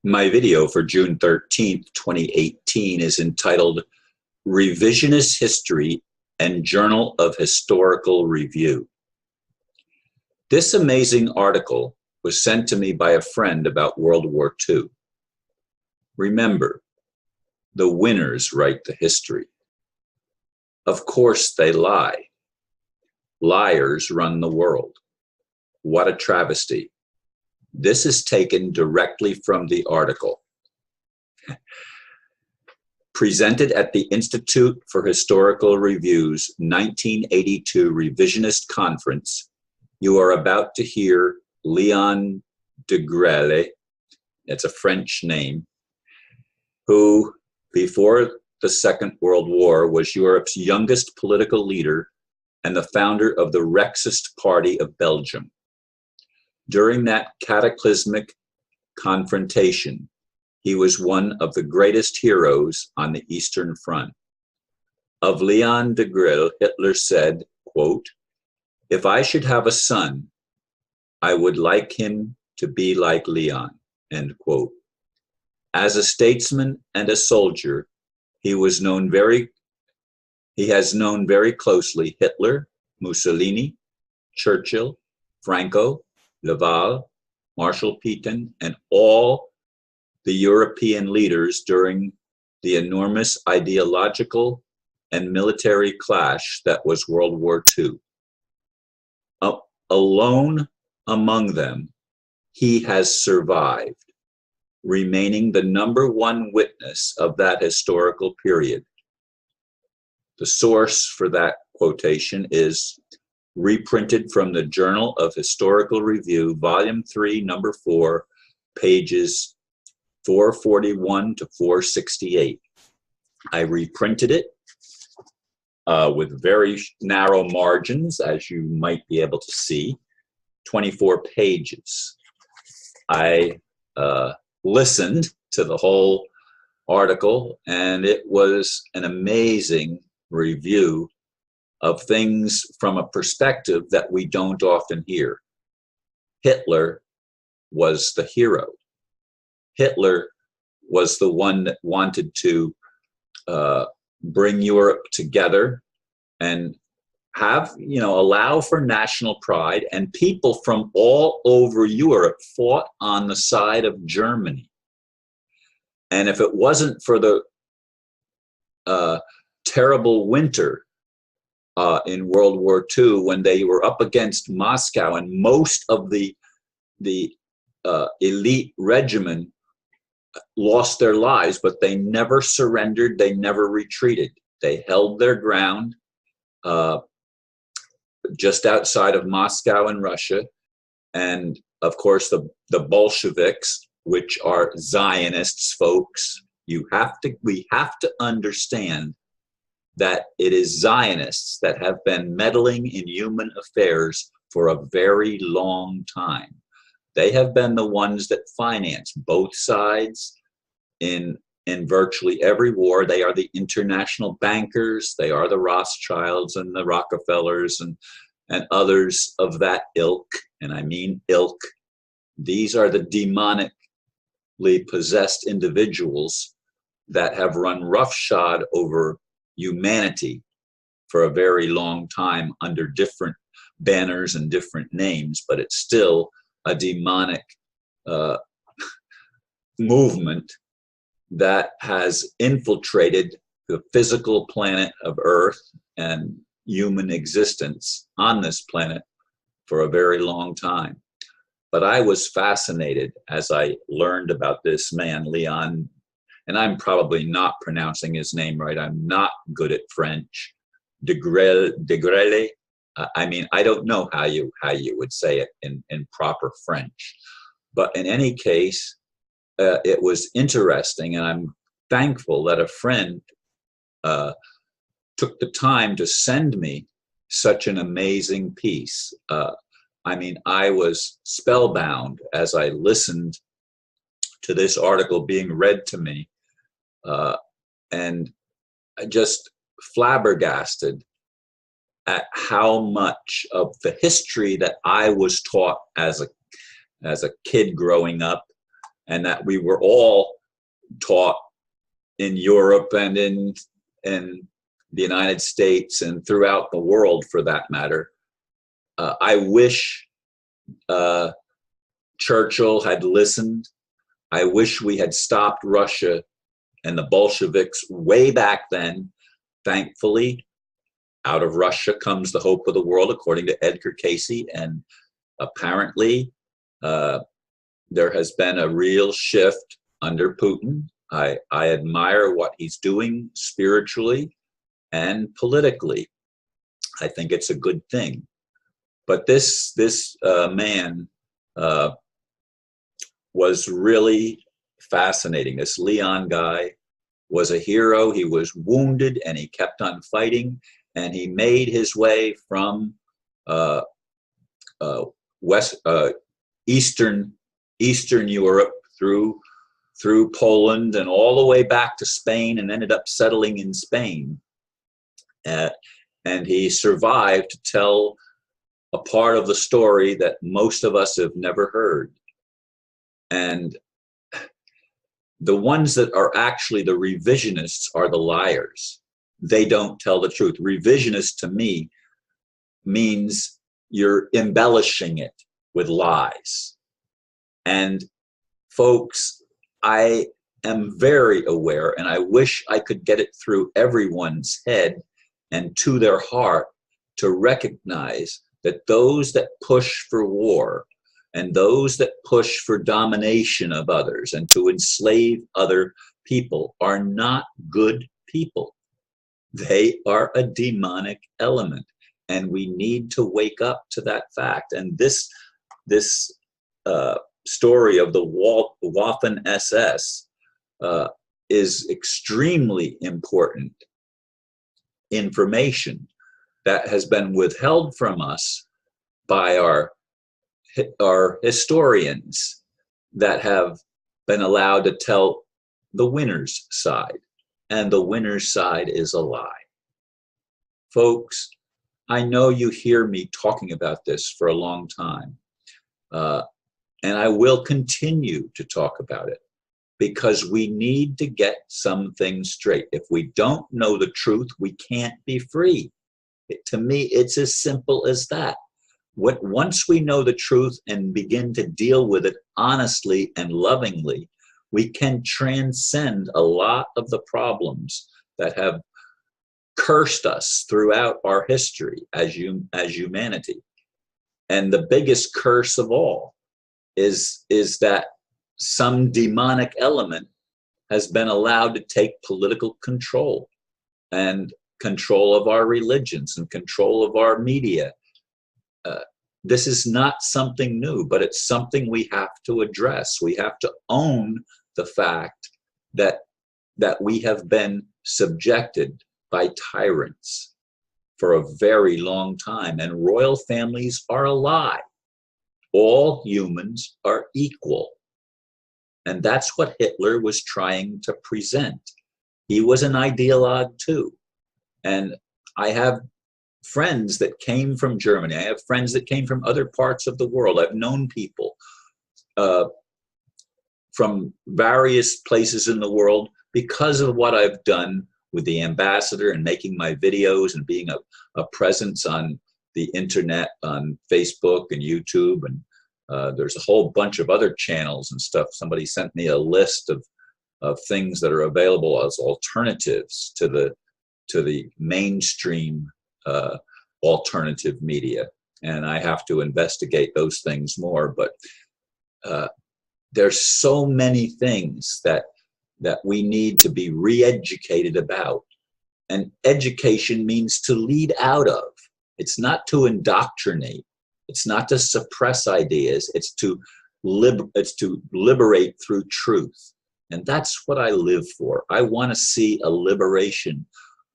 My video for June 13th, 2018 is entitled Revisionist History and Journal of Historical Review. This amazing article was sent to me by a friend about World War II. Remember, the winners write the history. Of course they lie. Liars run the world. What a travesty. This is taken directly from the article. Presented at the Institute for Historical Review's 1982 Revisionist Conference, you are about to hear Leon Degrelle, it's a French name, who, before the Second World War, was Europe's youngest political leader and the founder of the Rexist Party of Belgium. During that cataclysmic confrontation, he was one of the greatest heroes on the Eastern Front. Of Leon Degrelle, Hitler said, quote, "If I should have a son, I would like him to be like Leon," end quote. As a statesman and a soldier, he has known very closely Hitler, Mussolini, Churchill, Franco, Laval, Marshal Petain, and all the European leaders during the enormous ideological and military clash that was World War II. Alone among them, he has survived, remaining the #1 witness of that historical period. The source for that quotation is reprinted from the Journal of Historical Review, Volume 3, Number 4, pages 441 to 468. I reprinted it with very narrow margins, as you might be able to see, 24 pages. I listened to the whole article, and it was an amazing review of things from a perspective that we don't often hear. Hitler was the hero. Hitler was the one that wanted to bring Europe together and allow for national pride, and people from all over Europe fought on the side of Germany. And if it wasn't for the terrible winter in World War II, when they were up against Moscow, and most of the elite regiment lost their lives, but they never surrendered, they never retreated. They held their ground just outside of Moscow in Russia. And of course, the Bolsheviks, which are Zionists, folks, we have to understand that it is Zionists that have been meddling in human affairs for a very long time. They have been the ones that finance both sides in virtually every war. They are the international bankers. They are the Rothschilds and the Rockefellers and others of that ilk, and I mean ilk. These are the demonically possessed individuals that have run roughshod over humanity for a very long time under different banners and different names, but it's still a demonic movement that has infiltrated the physical planet of Earth and human existence on this planet for a very long time. But I was fascinated as I learned about this man, Leon, and I'm probably not pronouncing his name right. I'm not good at French. Degrelle. I mean, I don't know how you would say it in proper French. But in any case, it was interesting, and I'm thankful that a friend took the time to send me such an amazing piece. I mean, I was spellbound as I listened to this article being read to me, and just flabbergasted at how much of the history that I was taught as a kid growing up and that we were all taught in Europe and in the United States and throughout the world, for that matter. I wish Churchill had listened. I wish we had stopped Russia and the Bolsheviks way back then. Thankfully, out of Russia comes the hope of the world, according to Edgar Casey, and apparently there has been a real shift under Putin. I admire what he's doing spiritually and politically. I think it's a good thing. But this man was really fascinating. This Leon guy was a hero. He was wounded and he kept on fighting, and he made his way from Eastern Europe through Poland and all the way back to Spain, and ended up settling in Spain. And he survived to tell a part of the story that most of us have never heard. And the ones that are actually the revisionists are the liars. They don't tell the truth. Revisionist to me means you're embellishing it with lies. And folks, I am very aware, and I wish I could get it through everyone's head and to their heart, to recognize that those that push for war and those that push for domination of others and to enslave other people are not good people. They are a demonic element, and we need to wake up to that fact. And this story of the Waffen SS is extremely important information that has been withheld from us by our historians that have been allowed to tell the winner's side, and the winner's side is a lie. Folks, I know you hear me talking about this for a long time, and I will continue to talk about it, because we need to get some things straight. If we don't know the truth, we can't be free. To me, it's as simple as that. Once we know the truth and begin to deal with it honestly and lovingly, we can transcend a lot of the problems that have cursed us throughout our history as humanity. And the biggest curse of all is that some demonic element has been allowed to take political control and control of our religions and control of our media. This is not something new, but it's something we have to address. We have to own the fact that we have been subjected by tyrants for a very long time, and royal families are a lie. All humans are equal. And that's what Hitler was trying to present. He was an ideologue too. And I have friends that came from Germany. I have friends that came from other parts of the world. I've known people from various places in the world because of what I've done with the ambassador and making my videos and being a presence on the internet, on Facebook and YouTube. And there's a whole bunch of other channels and stuff. Somebody sent me a list of things that are available as alternatives to the mainstream alternative media, and I have to investigate those things more. But there's so many things that we need to be re-educated about, and education means to lead out of. It's not to indoctrinate. It's not to suppress ideas. It's to liberate through truth, and that's what I live for. I want to see a liberation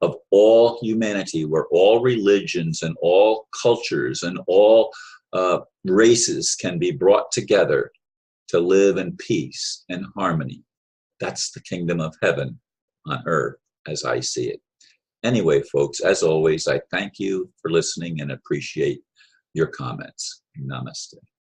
of all humanity, where all religions and all cultures and all races can be brought together to live in peace and harmony. That's the kingdom of heaven on earth as I see it. Anyway, folks, as always, I thank you for listening and appreciate your comments. Namaste.